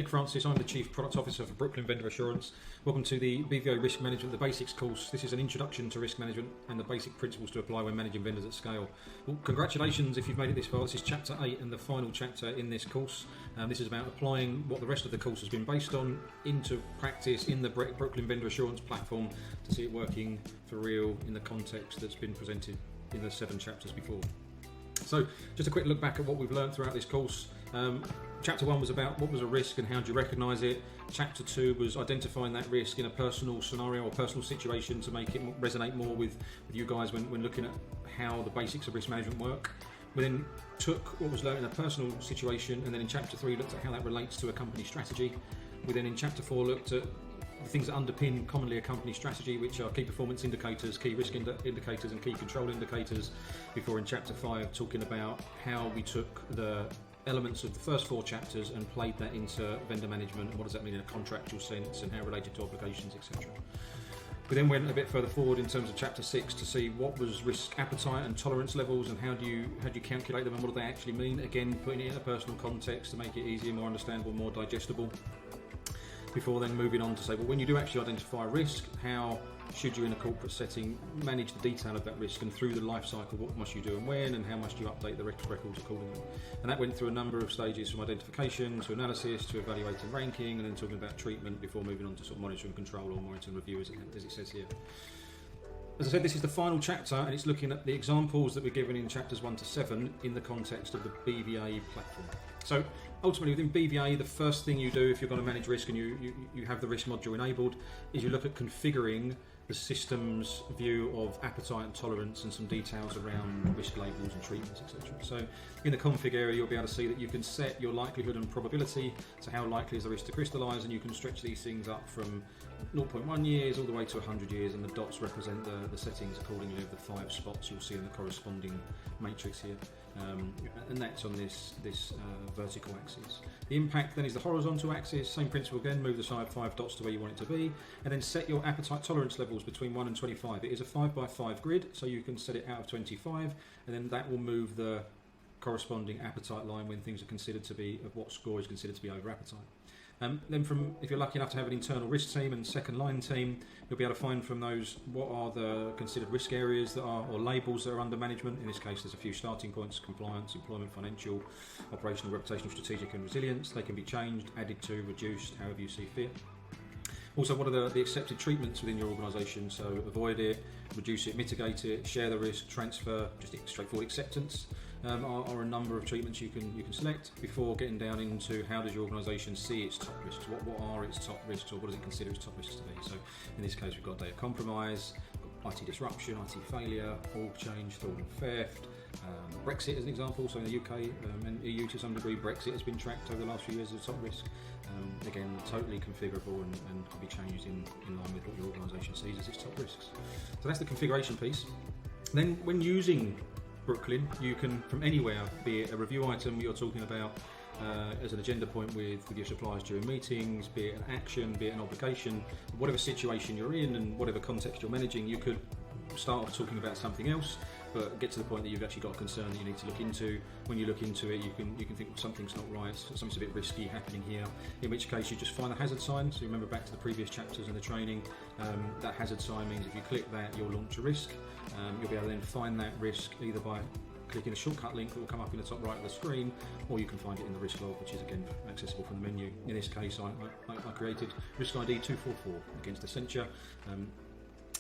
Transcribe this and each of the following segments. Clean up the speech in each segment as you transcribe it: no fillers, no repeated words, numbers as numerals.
Nick Francis, I'm the Chief Product Officer for Brooklyn Vendor Assurance. Welcome to the BVA Risk Management the Basics course. This is an introduction to risk management and the basic principles to apply when managing vendors at scale. Well, congratulations if you've made it this far. This is chapter 8 and the final chapter in this course. This is about applying what the rest of the course has been based on into practice in the Brooklyn Vendor Assurance platform to see it working for real in the context that's been presented in the 7 chapters before. So just a quick look back at what we've learned throughout this course. Chapter 1 was about what was a risk and how do you recognise it. Chapter 2 was identifying that risk in a personal scenario or personal situation to make it resonate more with you guys when looking at how the basics of risk management work. We then took what was learned in a personal situation, and then in chapter 3 looked at how that relates to a company strategy. We then in chapter 4 looked at the things that underpin commonly a company strategy, which are key performance indicators, key risk indicators and key control indicators, before in chapter 5 talking about how we took the elements of the first 4 chapters and played that into vendor management and what does that mean in a contractual sense and how related to obligations, etc. We then went a bit further forward in terms of chapter 6 to see what was risk appetite and tolerance levels and how do you calculate them and what do they actually mean, again putting it in a personal context to make it easier, more understandable, more digestible, before then moving on to say, well, when you do actually identify a risk, how should you in a corporate setting manage the detail of that risk, and through the life cycle what must you do and when, and how must you update the risk records accordingly. And that went through a number of stages, from identification to analysis to evaluating ranking, and then talking about treatment before moving on to sort of monitor and control or monitor and review as it says here. As I said, this is the final chapter and it's looking at the examples that we're given in chapters 1 to 7 in the context of the BVA platform. So ultimately within BVA, the first thing you do if you're going to manage risk and you have the risk module enabled is you look at configuring the system's view of appetite and tolerance and some details around risk labels and treatments, etc. So in the config area you'll be able to see that you can set your likelihood and probability, so how likely is the risk to crystallise, and you can stretch these things up from 0.1 years all the way to 100 years, and the dots represent the settings accordingly of the 5 spots you'll see in the corresponding matrix here. And that's on this vertical axis. The impact then is the horizontal axis, same principle again, move the side 5 dots to where you want it to be, and then set your appetite tolerance levels between 1 and 25. It is a 5x5 grid, so you can set it out of 25, and then that will move the corresponding appetite line when things are considered to be, of what score is considered to be over appetite. Then if you're lucky enough to have an internal risk team and second line team, you'll be able to find from those what are the considered risk areas that are, or labels that are under management. In this case there's a few starting points: compliance, employment, financial, operational, reputational, strategic and resilience. They can be changed, added to, reduced, however you see fit. Also, what are the accepted treatments within your organisation? So avoid it, reduce it, mitigate it, share the risk, transfer, just straightforward acceptance are a number of treatments you can select before getting down into how does your organisation see its top risks, what are its top risks, or what does it consider its top risks to be. So in this case we've got data compromise, IT disruption, IT failure, org change, fraud and theft, Brexit as an example. So in the UK and EU to some degree, Brexit has been tracked over the last few years as a top risk. Again, totally configurable and can be changed in line with what your organisation sees as its top risks. So that's the configuration piece. Then when using Brooklyn, you can from anywhere, be it a review item you're talking about as an agenda point with your suppliers during meetings, be it an action, be it an obligation, whatever situation you're in and whatever context you're managing, you could start off talking about something else, but get to the point that you've actually got a concern that you need to look into. When you look into it, you can think, well, something's not right, something's a bit risky happening here, in which case you just find the hazard sign. So remember back to the previous chapters in the training, that hazard sign means if you click that, you'll launch a risk. You'll be able to then find that risk either by clicking a shortcut link that will come up in the top right of the screen, or you can find it in the risk log, which is again accessible from the menu. In this case I created risk ID 244 against Essentia.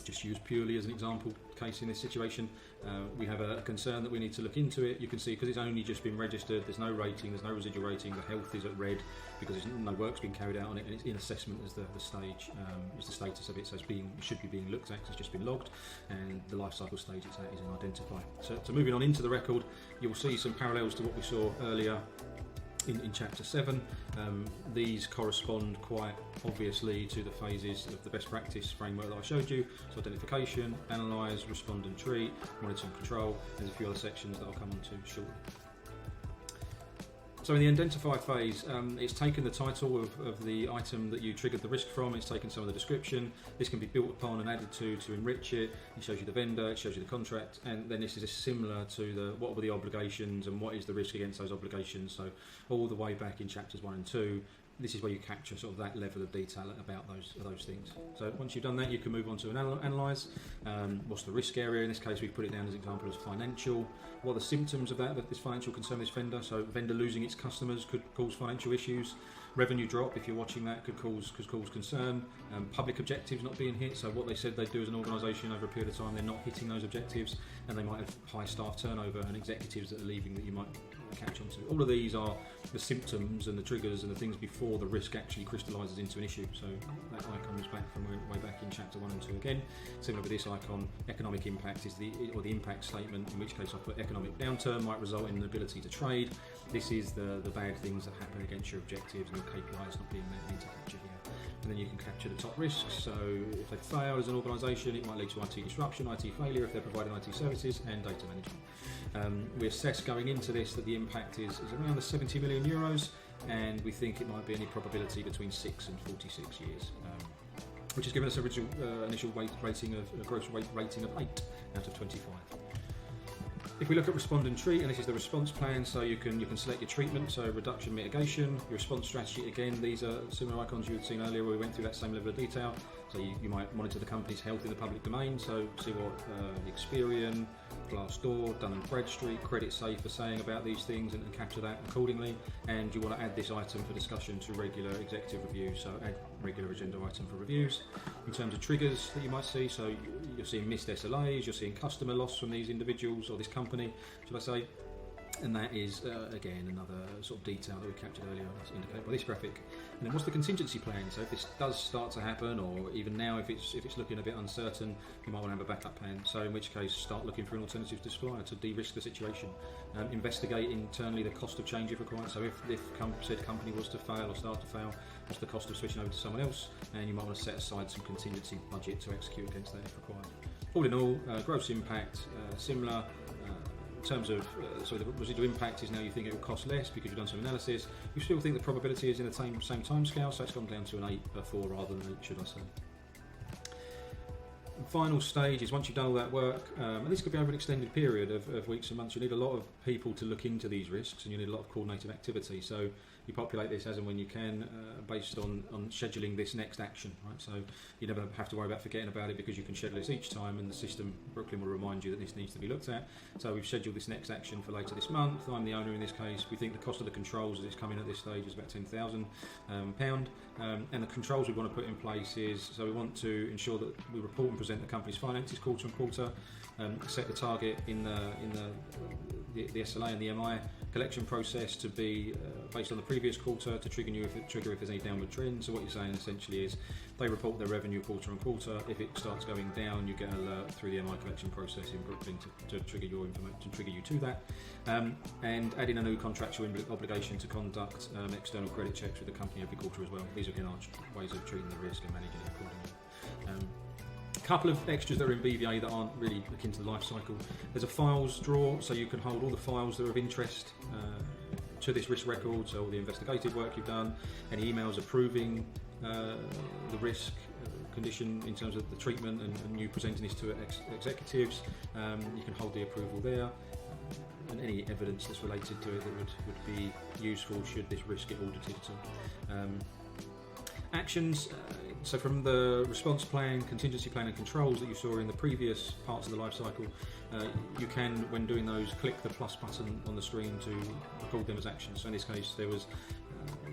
Just used purely as an example case in this situation. We have a concern that we need to look into it. You can see because it's only just been registered, there's no rating, there's no residual rating, the health is at red because no work's been carried out on it, and it's in assessment as the stage, is the status of it, so it should be being looked at because it's just been logged, and the life cycle stage it's at is in identify. So moving on into the record, you'll see some parallels to what we saw earlier in chapter 7. These correspond quite obviously to the phases of the best practice framework that I showed you. So identification, analyse, respond and treat, monitor and control. There's a few other sections that I'll come on to shortly. So in the identify phase, it's taken the title of the item that you triggered the risk from, it's taken some of the description, this can be built upon and added to enrich it, it shows you the vendor, it shows you the contract, and then this is similar to what were the obligations and what is the risk against those obligations. So all the way back in chapters 1 and 2, this is where you capture sort of that level of detail about those things. So once you've done that, you can move on to analyse. What's the risk area? In this case, we've put it down as an example as financial. What are the symptoms of this financial concern, this vendor? So vendor losing its customers could cause financial issues. Revenue drop, if you're watching that, could cause concern. Public objectives not being hit. So what they said they'd do as an organisation over a period of time, they're not hitting those objectives, and they might have high staff turnover and executives that are leaving that you might catch on to. All of these are the symptoms and the triggers and the things before the risk actually crystallises into an issue. So that icon was back from way back in chapter 1 and 2 again. Similar with this icon, economic impact is the impact statement, in which case I put economic downturn might result in an ability to trade. This is the bad things that happen against your objectives and your KPIs not being met to capture here. And then you can capture the top risks. So if they fail as an organisation, it might lead to IT disruption, IT failure if they're providing IT services, and data management. We assess going into this that the impact is around the 70 million euros, and we think it might be any probability between 6 and 46 years, which has given us an initial gross weight rating of 8 out of 25. If we look at respond and treat, and this is the response plan, so you can select your treatment, so reduction, mitigation, your response strategy. Again, these are similar icons you had seen earlier where we went through that same level of detail. So you might monitor the company's health in the public domain, so see what Experian, Glassdoor, Dun & Bradstreet, Credit Safe are saying about these things and capture that accordingly. And you want to add this item for discussion to regular executive reviews, so add regular agenda item for reviews. In terms of triggers that you might see, so you're seeing missed SLAs, you're seeing customer loss from these individuals or this company, should I say. And that is, again, another sort of detail that we captured earlier, as indicated by this graphic. And then what's the contingency plan? So if this does start to happen, or even now if it's looking a bit uncertain, you might want to have a backup plan. So in which case, start looking for an alternative to supplier to de-risk the situation. Investigate internally the cost of change if required. So if said company was to fail or start to fail, what's the cost of switching over to someone else? And you might want to set aside some contingency budget to execute against that if required. All in all, gross impact, similar. In terms of, so the residual impact is now you think it will cost less because you've done some analysis. You still think the probability is in the same time scale, so it's gone down to an 8 or 4 rather than 8, should I say. The final stage is once you've done all that work, and this could be over an extended period of weeks and months, you need a lot of people to look into these risks and you need a lot of coordinated activity. So you populate this as and when you can based on scheduling this next action, right? So you never have to worry about forgetting about it because you can schedule this each time and the system, Brooklyn, will remind you that this needs to be looked at. So we've scheduled this next action for later this month. I'm the owner in this case. We think the cost of the controls as it's coming at this stage is about £10,000. And the controls we want to put in place is, so we want to ensure that we report and present the company's finances quarter on quarter, set the target in the SLA and the MI collection process to be based on the previous quarter to trigger if there's any downward trend. So what you're saying essentially is they report their revenue quarter on quarter. If it starts going down, you get an alert through the MI collection process in Brooklyn to trigger your information, to trigger you to that. And add in a new contractual obligation to conduct external credit checks with the company every quarter as well. These are again our ways of treating the risk and managing it accordingly. A couple of extras that are in BVA that aren't really akin to the life cycle. There's a files drawer, so you can hold all the files that are of interest to this risk record, so all the investigative work you've done, any emails approving the risk condition in terms of the treatment and you presenting this to executives. You can hold the approval there. And any evidence that's related to it that would be useful should this risk get audited at all. Actions, so from the response plan, contingency plan and controls that you saw in the previous parts of the life cycle, you can, when doing those, click the plus button on the screen to record them as actions. So in this case there was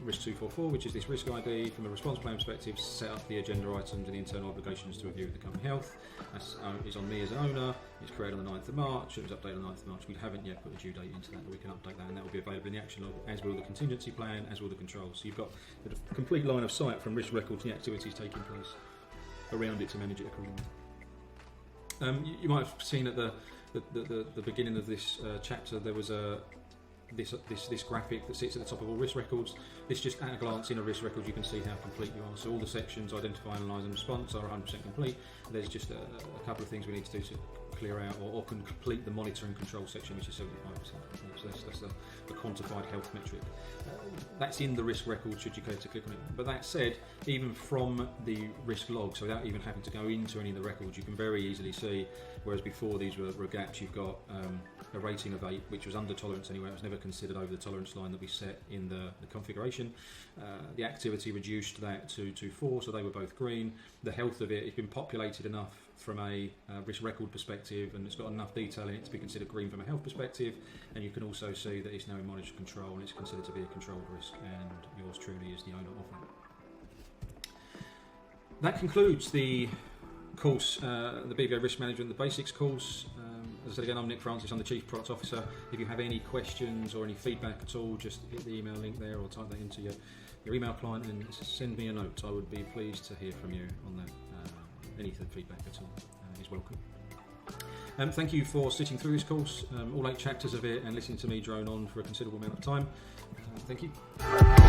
risk 244, which is this risk ID. From a response plan perspective, set up the agenda items and the internal obligations to review the company health. That is on me as an owner. It's created on the 9th of March. It was updated on the 9th of March. We haven't yet put a due date into that, but we can update that and that will be available in the action log, as will the contingency plan, as will the controls. So you've got a complete line of sight from risk record to the activities taking place around it to manage it accordingly. You might have seen at the beginning of this chapter there was this graphic that sits at the top of all risk records. This just at a glance in a risk record you can see how complete you are. So all the sections identify, analyse and response are 100% complete. There's just a couple of things we need to do to clear out or can complete the monitor and control section, which is 75%. So that's the quantified health metric. That's in the risk record should you care to click on it. But that said, even from the risk log, so without even having to go into any of the records, you can very easily see, whereas before these were gaps, you've got a rating of 8, which was under tolerance anyway. It was never considered over the tolerance line that we set in the configuration. The activity reduced that to 4, so they were both green. The health of it has been populated enough from a risk record perspective, and it's got enough detail in it to be considered green from a health perspective. And you can also see that it's now in monitor control, and it's considered to be a controlled risk, and yours truly is the owner of it. That concludes the course, the BVA Risk Management, the Basics course. As I said again, I'm Nick Francis, I'm the Chief Product Officer. If you have any questions or any feedback at all, just hit the email link there or type that into your email client and send me a note. I would be pleased to hear from you on that. Any feedback at all is welcome. Thank you for sitting through this course, all 8 chapters of it, and listening to me drone on for a considerable amount of time. Thank you.